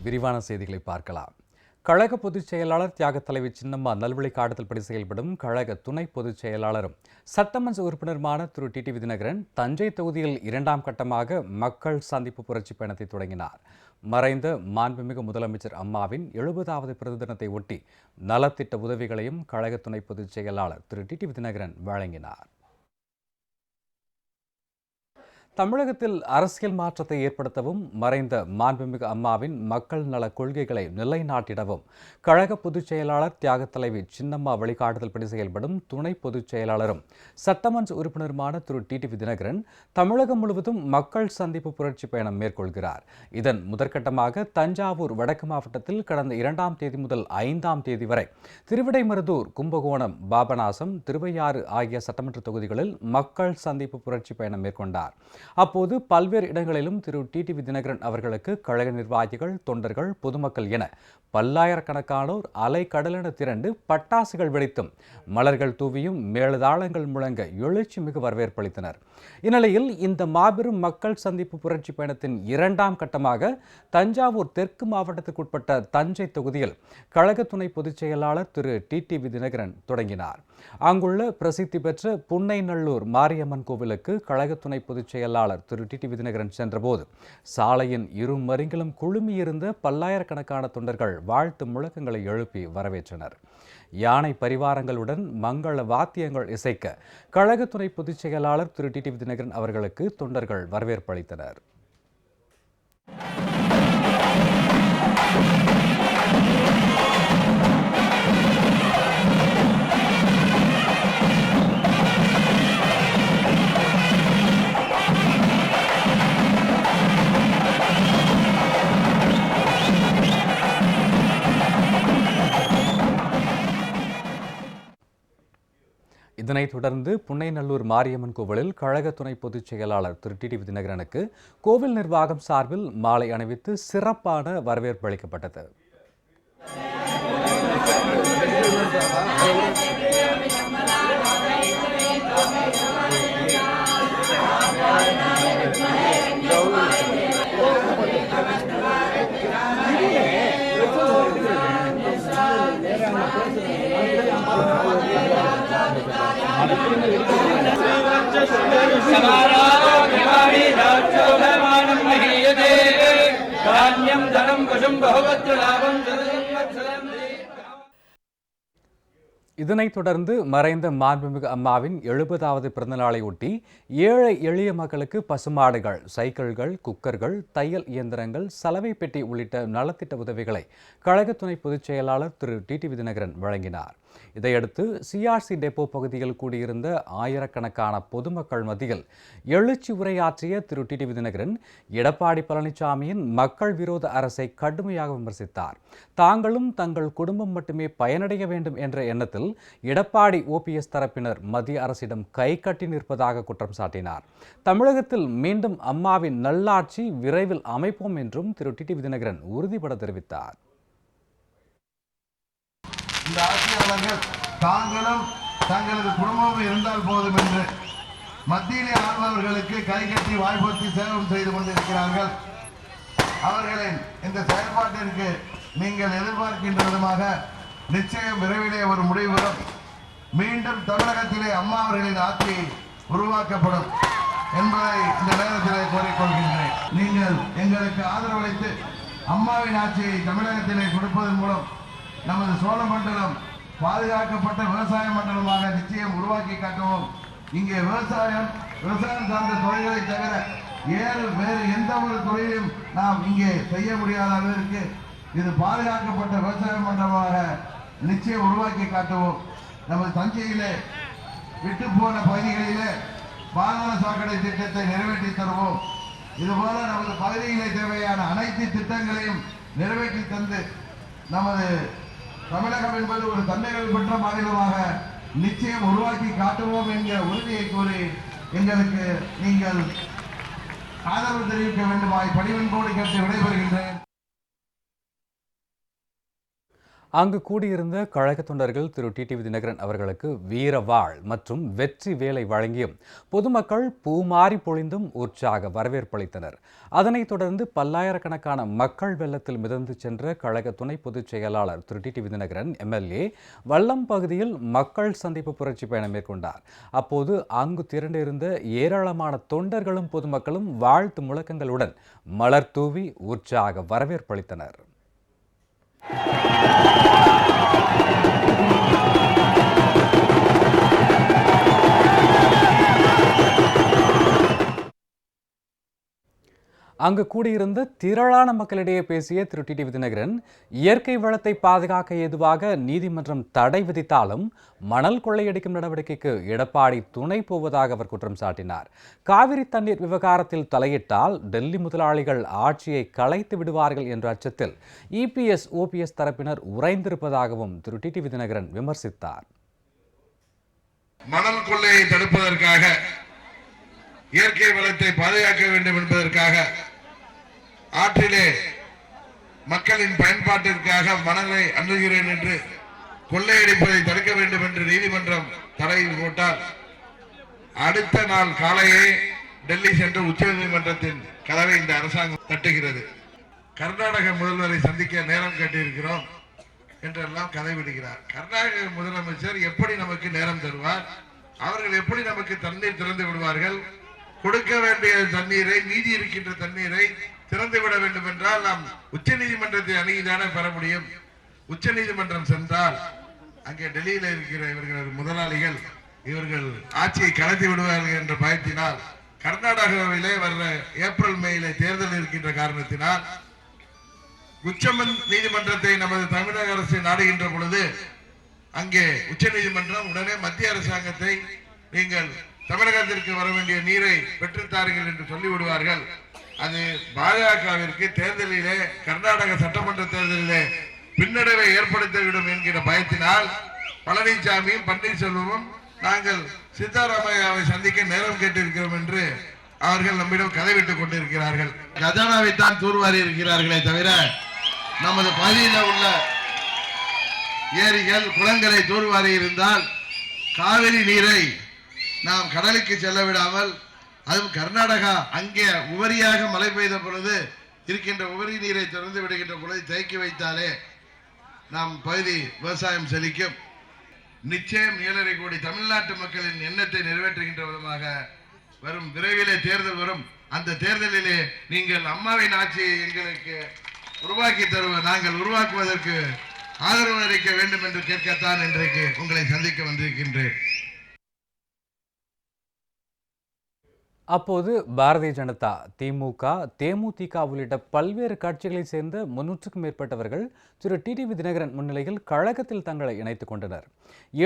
விரிவான செய்திகளை பார்க்கலாம். கழக பொதுச் செயலாளர் தியாகத் தலைவி சின்னம்மா நல்வழிகாட்டுதல்படி செயல்படும் கழக துணை பொதுச் செயலாளரும் சட்டமன்ற உறுப்பினருமான திரு டிடிவி தினகரன் தஞ்சை தொகுதியில் 2ஆம் கட்டமாக மக்கள் சந்திப்பு புரட்சி பயணத்தை தொடங்கினார். மறைந்த மாண்புமிகு முதலமைச்சர் அம்மாவின் 70வது பிறந்த தினத்தை ஒட்டி நலத்திட்ட உதவிகளையும் கழக துணை பொதுச் செயலாளர் திரு டிடிவி தினகரன் வழங்கினார். தமிழகத்தில் அரசியல் மாற்றத்தை ஏற்படுத்தவும் மறைந்த மாண்புமிகு அம்மாவின் மக்கள் நல கொள்கைகளை நிலைநாட்டிடவும் கழக பொதுச் செயலாளர் தியாகத் தலைவி சின்னம்மா வழிகாட்டுதல்படி செயல்படும் துணை பொதுச் செயலாளரும் சட்டமன்ற உறுப்பினருமான திரு டிடிவி தினகரன் தமிழகம் முழுவதும் மக்கள் சந்திப்பு புரட்சி பயணம் மேற்கொள்கிறார். இதன் முதற்கட்டமாக தஞ்சாவூர் வடக்கு மாவட்டத்தில் கடந்த 2ஆம் தேதி முதல் 5ஆம் தேதி வரை திருவிடைமருதூர், கும்பகோணம், பாபநாசம், திருவையாறு ஆகிய சட்டமன்ற தொகுதிகளில் மக்கள் சந்திப்பு புரட்சி பயணம் மேற்கொண்டார். அப்போது பல்வேறு இடங்களிலும் திரு டிடிவி தினகரன் அவர்களுக்கு கழக நிர்வாகிகள், தொண்டர்கள், பொதுமக்கள் என பல்லாயிரக்கணக்கானோர் அலைக்கடலென திரண்டு பட்டாசுகள் வெடித்தும் மலர்கள் தூவியும் மேளதாளங்கள் முழங்க எழுச்சி மிகு வரவேற்பளித்தனர். இந்நிலையில் இந்த மாபெரும் மக்கள் சந்திப்பு புரட்சி பயணத்தின் 2ஆம் கட்டமாக தஞ்சாவூர் தெற்கு மாவட்டத்திற்குட்பட்ட தஞ்சை தொகுதியில் கழக துணை பொதுச் செயலாளர் திரு டிடிவி தினகரன் தொடங்கினார். அங்குள்ள பிரசித்தி பெற்ற புன்னைநல்லூர் மாரியம்மன் கோவிலுக்கு கழக துணை பொதுச் செயலாளர் திரு டிடிவி தினகரன் சென்றபோது சாலையின் இரு மருங்கிலும் குழுமியிருந்த பல்லாயிரக்கணக்கான தொண்டர்கள் வாழ்த்து முழக்கங்களை எழுப்பி வரவேற்றனர். யானை பரிவாரங்களுடன் மங்கள வாத்தியங்கள் இசைக்க கழக துணை பொதுச் செயலாளர் திரு டிடிவி தினகரன் அவர்களுக்கு தொண்டர்கள் வரவேற்பு அளித்தனர். இதனைத் தொடர்ந்து புன்னைநல்லூர் மாரியம்மன் கோவிலில் கழக துணை பொதுச் செயலாளர் திரு டிடிவி தினகரனுக்கு கோவில் நிர்வாகம் சார்பில் மாலை அணிவித்து சிறப்பான வரவேற்பு அளிக்கப்பட்டது. இதனைத் தொடர்ந்து மறைந்த மாண்புமிகு அம்மாவின் 70வது பிறந்தநாளை ஒட்டி ஏழை எளிய மக்களுக்கு பசுமாடுகள், சைக்கிள்கள், குக்கர்கள், தையல் இயந்திரங்கள், சலவை பெட்டி உள்ளிட்ட நலத்திட்ட உதவிகளை கழக துணை பொதுச் செயலாளர் திரு டிடிவி தினகரன் வழங்கினார். இதையடுத்து சிஆர்சி டெப்போ பகுதியில் கூடியிருந்த ஆயிரக்கணக்கான பொதுமக்கள் மத்தியில் எழுச்சி உரையாற்றிய திரு டிடிவி தினகரன் எடப்பாடி பழனிசாமியின் மக்கள் விரோத அரசை கடுமையாக விமர்சித்தார். தாங்களும் தங்கள் குடும்பம் மட்டுமே பயனடைய வேண்டும் என்ற எண்ணத்தில் எடப்பாடி OPS தரப்பினர் மத்திய அரசிடம் கை கட்டி நிற்பதாக குற்றம் சாட்டினார். தமிழகத்தில் மீண்டும் அம்மாவின் நல்லாட்சி விரைவில் அமைப்போம் என்றும் திரு டிடிவி தினகரன் உறுதிபட தெரிவித்தார். இந்த ஆட்சியாளர்கள் தாங்களும் தங்களது குடும்பமும் இருந்தால் போதும் என்று மத்தியிலே ஆள்பவர்களுக்கு கை கட்டி வாய்ப்பொத்தி சேவம் செய்து கொண்டிருக்கிறார்கள். அவர்களின் இந்த செயல்பாட்டிற்கு நீங்கள் எதிர்பார்க்கின்ற விதமாக நிச்சயம் விரைவிலே ஒரு முடிவு வரும். மீண்டும் தமிழகத்திலே அம்மா அவர்களின் ஆட்சி உருவாக்கப்படும் என்பதை இந்த நேரத்திலே கோரிக்கொள்கின்றேன். நீங்கள் எங்களுக்கு ஆதரவளித்து அம்மாவின் ஆட்சியை தமிழகத்திலே கொடுப்பதன் மூலம் நமது சோழமண்டலம் பாதுகாக்கப்பட்ட விவசாய மண்டலமாக நிச்சயம் உருவாக்கி காட்டுவோம். இங்கே விவசாயம் சார்ந்த தொழில்களை தவிர வேறு எந்த ஒரு தொழிலும் நாம் இங்கே செய்ய முடியாத அளவிற்கு இது பாதுகாக்கப்பட்ட விவசாய மண்டலமாக நிச்சயம் உருவாக்கி காட்டுவோம். நமது தஞ்சையிலே விட்டு போன பகுதிகளிலே பாதாள சாக்கடை திட்டத்தை நிறைவேற்றி தருவோம். இதுபோல நமது பகுதியிலே தேவையான அனைத்து திட்டங்களையும் நிறைவேற்றி தந்து நமது தமிழகம் என்பது ஒரு தன்மைகள் பெற்ற மாநிலமாக நிச்சயம் உருவாக்கி காட்டுவோம் என்கிற உறுதியை கூறி எங்களுக்கு நீங்கள் ஆதரவு தெரிவிக்க வேண்டுமாய் பணிவன்போடு கேட்டு விடைபெறுகின்றேன். அங்கு கூடியிருந்த கழக தொண்டர்கள் திரு டிடிவி தினகரன் அவர்களுக்கு வீரவாள் மற்றும் வெற்றி வேலை வழங்கியும் பொதுமக்கள் பூமாரி பொழிந்தும் உற்சாக வரவேற்பளித்தனர். அதனைத் தொடர்ந்து பல்லாயிரக்கணக்கான மக்கள் வெள்ளத்தில் மிதந்து சென்ற கழக துணை பொதுச் செயலாளர் திரு டிடிவி தினகரன் எம்எல்ஏ வல்லம் பகுதியில் மக்கள் சந்திப்பு புரட்சி பயணம் மேற்கொண்டார். அப்போது அங்கு திரண்டிருந்த ஏராளமான தொண்டர்களும் பொதுமக்களும் வாழ்த்து முழக்கங்களுடன் மலர் தூவி உற்சாக வரவேற்பளித்தனர். அங்கு கூடியிருந்த திரளான மக்களிடையே பேசிய திரு டிடிவி தினகரன், இயற்கை வளத்தை பாதுகாக்க ஏதுவாக நீதிமன்றம் தடை விதித்தாலும் மணல் கொள்ளையடிக்கும் நடவடிக்கைக்கு எடப்பாடி துணை போவதாக அவர் குற்றம் சாட்டினார். காவிரி தண்ணீர் விவகாரத்தில் தலையிட்டால் டெல்லி முதலாளிகள் ஆட்சியை கலைத்து விடுவார்கள் என்ற அச்சத்தில் இபிஎஸ் ஓபிஎஸ் தரப்பினர் உறைந்திருப்பதாகவும் திரு டிடிவி தினகரன் விமர்சித்தார். மணல் கொள்ளையை தடுப்பதற்காக, இயற்கை வளத்தை பாதுகாக்க வேண்டும் என்பதற்காக, ஆற்றிலே மக்களின் பயன்பாட்டிற்காக மணலை அணுகிறேன் என்று கொள்ளையடிப்பதை தடுக்க வேண்டும் என்று நீதிமன்றம் தடை போட்டால் அடுத்த நாள் காலையே டெல்லி சென்று உச்சநீதிமன்றத்தின் கதவை இந்த அரசாங்கம் தட்டுகிறது. கர்நாடக முதல்வரை சந்திக்க நேரம் கேட்டிருக்கிறோம் என்றெல்லாம் கதை விடுகிறார். கர்நாடக முதலமைச்சர் எப்படி நமக்கு நேரம் தருவார்? அவர்கள் எப்படி நமக்கு தண்ணீர் திறந்து விடுவார்கள்? கொடுக்க வேண்டிய தண்ணீரை, மீதி இருக்கின்ற தண்ணீரை திறந்து விட வேண்டும் என்றால் நாம் உச்ச நீதிமன்றத்தை அணுகிதானே பெற முடியும். உச்ச நீதிமன்றம் சென்றால் அங்கே டெல்லியில் இருக்கிற இவர்களது முதலாளிகள் இவர்கள் ஆட்சியை கலைத்து விடுவார்கள் என்ற பயத்தினால், கர்நாடகாவிலே வர்ற ஏப்ரல் மேயிலே தேர்தல் இருக்கின்ற காரணத்தினால் உச்ச நீதிமன்றத்தை நமது தமிழக அரசு நாடுகின்ற பொழுது அங்கே உச்ச நீதிமன்றம் உடனே மத்திய அரசாங்கத்தை நீங்கள் தமிழகத்திற்கு வர வேண்டிய நீரை பெற்றுத்தாருங்கள் என்று சொல்லிவிடுவார்கள். அது பாஜகவிற்கு தேர்தலிலே, கர்நாடக சட்டமன்ற தேர்தலிலே பின்னடைவை ஏற்படுத்திவிடும் என்கிற பயத்தினால் பழனிசாமியும் பன்னீர்செல்வமும் நாங்கள் சித்தாராமையாவை சந்திக்க நேரம் கேட்டிருக்கிறோம் என்று அவர்கள் நம்மிடம் கதைவிட்டுக் கொண்டிருக்கிறார்கள். கஜானாவைத்தான் தூர்வாரி இருக்கிறார்களே தவிர நமது பகுதியில் உள்ள ஏரிகள், குளங்களை தூர்வாரி இருந்தால் காவிரி நீரை நாம் கடலுக்கு செல்ல விடாமல், அதுவும் கர்நாடகா அங்கே உபரியாக மழை பெய்த பொழுது இருக்கின்ற உபரி நீரை திறந்து விடுகின்ற பொழுது தேக்கி வைத்தாலே நாம் பகுதி விவசாயம் செழிக்கும். நிச்சயம் 7.5 கோடி தமிழ்நாட்டு மக்களின் எண்ணத்தை நிறைவேற்றுகின்ற விதமாக வரும் விரைவிலே தேர்தல் வரும். அந்த தேர்தலிலே நீங்கள் அம்மாவின் ஆட்சியை எங்களுக்கு உருவாக்கி நாங்கள் உருவாக்குவதற்கு ஆதரவு அளிக்க வேண்டும் என்று கேட்கத்தான் இன்றைக்கு உங்களை சந்திக்க வந்திருக்கின்றேன். அப்போது பாரதிய ஜனதா, திமுக, தேமுதிக உள்ளிட்ட பல்வேறு கட்சிகளைச் சேர்ந்த 300க்கும் மேற்பட்டவர்கள் திரு டிடிவி தினகரன் முன்னிலையில் கழகத்தில் தங்களை இணைத்துக் கொண்டனர்.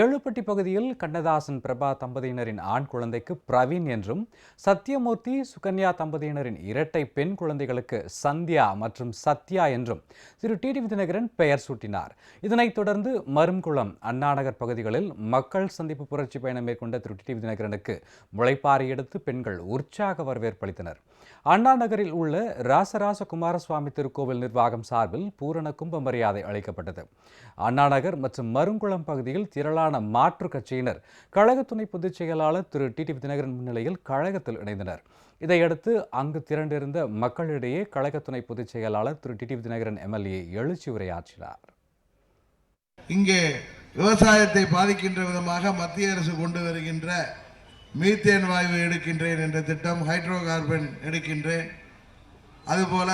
ஏழுப்பட்டி பகுதியில் கண்ணதாசன் பிரபா தம்பதியினரின் ஆண் குழந்தைக்கு பிரவீன் என்றும், சத்யமூர்த்தி சுகன்யா தம்பதியினரின் இரட்டை பெண் குழந்தைகளுக்கு சந்தியா மற்றும் சத்யா என்றும் திரு டிடிவி தினகரன் பெயர் சூட்டினார். இதனைத் தொடர்ந்து மரும்குளம், அண்ணாநகர் பகுதிகளில் மக்கள் சந்திப்பு புரட்சி பயணம் மேற்கொண்ட திரு டிடிவி தினகரனுக்கு முளைப்பாரி எடுத்து பெண்கள் உற்சாக வரவேற்பளித்தனர். அண்ணா நகரில் உள்ள ராசராச குமாரசுவாமி திருக்கோவில் நிர்வாகம் சார்பில் பூரண கும்ப மரியாதை அளிக்கப்பட்டது. அண்ணா நகர் மற்றும் மருங்குளம் பகுதியில் திரளான மாற்றுக் கட்சியினர் கழக துணை பொதுச் செயலாளர் திரு டிடிவி தினகரன் முன்னிலையில் கழகத்தில் இணைந்தனர். இதையடுத்து அங்கு திரண்டிருந்த மக்களிடையே கழக துணை பொதுச் செயலாளர் திரு டிடிவி தினகரன் எம்எல்ஏ எழுச்சி உரையாற்றினார். இங்கே விவசாயத்தை பாதிக்கின்ற விதமாக மத்திய அரசு கொண்டு வருகின்ற மீத்தேன் வாயு எடுக்கின்றேன் என்ற திட்டம், ஹைட்ரோ கார்பன் எடுக்கின்றேன், அதுபோல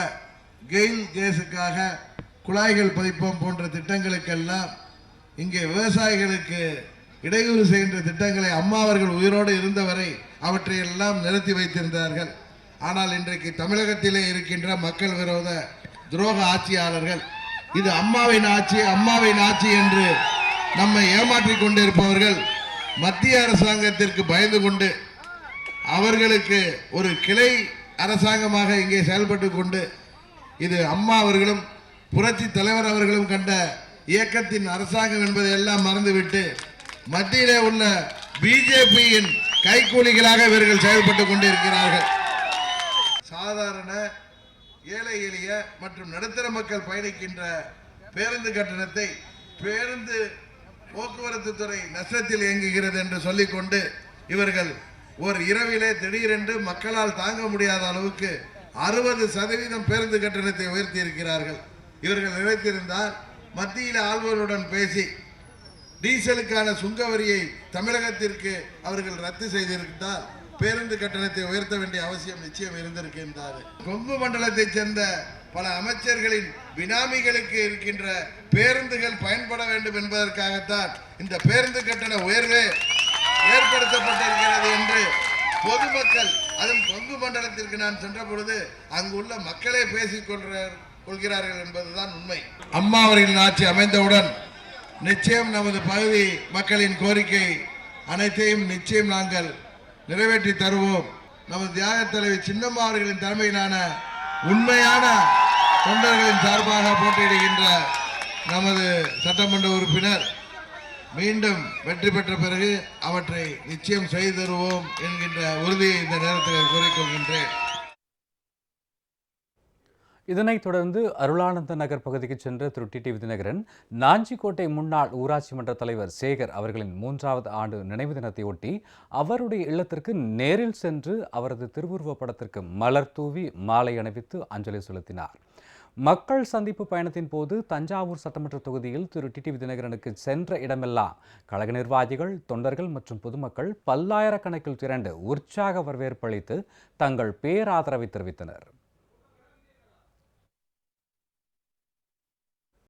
கெயில் கேஸுக்காக குழாய்கள் பதிப்போம் போன்ற திட்டங்களுக்கெல்லாம் இங்கே விவசாயிகளுக்கு இடையூறு செய்கின்ற திட்டங்களை அம்மா அவர்கள் உயிரோடு இருந்தவரை அவற்றையெல்லாம் நிறுத்தி வைத்திருந்தார்கள். ஆனால் இன்றைக்கு தமிழகத்திலே இருக்கின்ற மக்கள் விரோத துரோக ஆட்சியாளர்கள் இது அம்மாவின் ஆட்சி, அம்மாவின் ஆட்சி என்று நம்மை ஏமாற்றிக் கொண்டிருப்பவர்கள் மத்திய அரசாங்கத்திற்கு பயந்து கொண்டு அவர்களுக்கு ஒரு கிளை அரசாங்கமாக இங்கே செயல்பட்டு கொண்டு, இது அம்மா அவர்களும் புரட்சி தலைவர் அவர்களும் கண்ட இயக்கத்தின் அரசாங்கம் என்பதை எல்லாம் மறந்துவிட்டு மத்தியிலே உள்ள பிஜேபியின் கைக்கூலிகளாக இவர்கள் செயல்பட்டு கொண்டிருக்கிறார்கள். சாதாரண ஏழை எளிய மற்றும் நடுத்தர மக்கள் பயணிக்கின்ற பேருந்து கட்டணத்தை பேருந்து போக்குவரத்து துறை நஷ்டத்தில் இயங்குகிறது என்று சொல்லிக்கொண்டு இவர்கள் ஒரு இரவிலே திடீரென்று மக்களால் தாங்க முடியாத அளவுக்கு 60% பேருந்து கட்டணத்தை உயர்த்தி இருக்கிறார்கள். இவர்கள் நினைத்திருந்தால் மத்தியில் ஆள்வருடன் பேசி டீசலுக்கான சுங்க வரியை தமிழகத்திற்கு அவர்கள் ரத்து செய்திருந்தால் பேருந்து கட்டணத்தை உயர்த்த வேண்டிய அவசியம் நிச்சயம் இருந்திருக்கின்றது. கொங்கு மண்டலத்தைச் சேர்ந்த பல அமைச்சர்களின் பினாமிகளுக்கு இருக்கின்ற பேருந்துகள் பயன்பட வேண்டும் என்பதற்காகத்தான் இந்த பேருந்து கட்டண உயர்வே ஏற்படுத்தப்பட்டிருக்கிறது என்று பொதுமக்கள், அதுவும் கொங்கு மண்டலத்திற்கு நான் சென்ற பொழுது அங்குள்ள மக்களே பேசிக் கொள்கிறார்கள் என்பதுதான் உண்மை. அம்மா அவர்களின் ஆட்சி அமைந்தவுடன் நிச்சயம் நமது பகுதி மக்களின் கோரிக்கை அனைத்தையும் நிச்சயம் நாங்கள் நிறைவேற்றி தருவோம். நமது தியாக தலைவி சின்னம்மா அவர்களின் தலைமையிலான உண்மையான தொண்டர்களின் சார்பாக போட்டியிடுகின்ற நமது சட்டமன்ற உறுப்பினர் மீண்டும் வெற்றி பெற்ற பிறகு அவற்றை நிச்சயம் செய்து தருவோம் என்கின்ற உறுதியை இந்த நேரத்தில் கூறிக்கொள்கின்றேன். இதனைத் தொடர்ந்து அருளானந்த நகர் பகுதிக்கு சென்ற திரு டிடிவி தினகரன் நாஞ்சிக்கோட்டை முன்னாள் ஊராட்சி மன்ற தலைவர் சேகர் அவர்களின் 3வது ஆண்டு நினைவு தினத்தையொட்டி அவருடைய இல்லத்திற்கு நேரில் சென்று அவரது திருவுருவப் படத்திற்கு மலர் தூவி மாலை அணிவித்து அஞ்சலி செலுத்தினார். மக்கள் சந்திப்பு பயணத்தின் போது தஞ்சாவூர் சட்டமன்ற தொகுதியில் திரு டிடிவி தினகரனுக்கு சென்ற இடமெல்லாம் கழக நிர்வாகிகள், தொண்டர்கள் மற்றும் பொதுமக்கள் பல்லாயிரக்கணக்கில் திரண்டு உற்சாக வரவேற்பளித்து தங்கள் பேராதரவை தெரிவித்தனர்.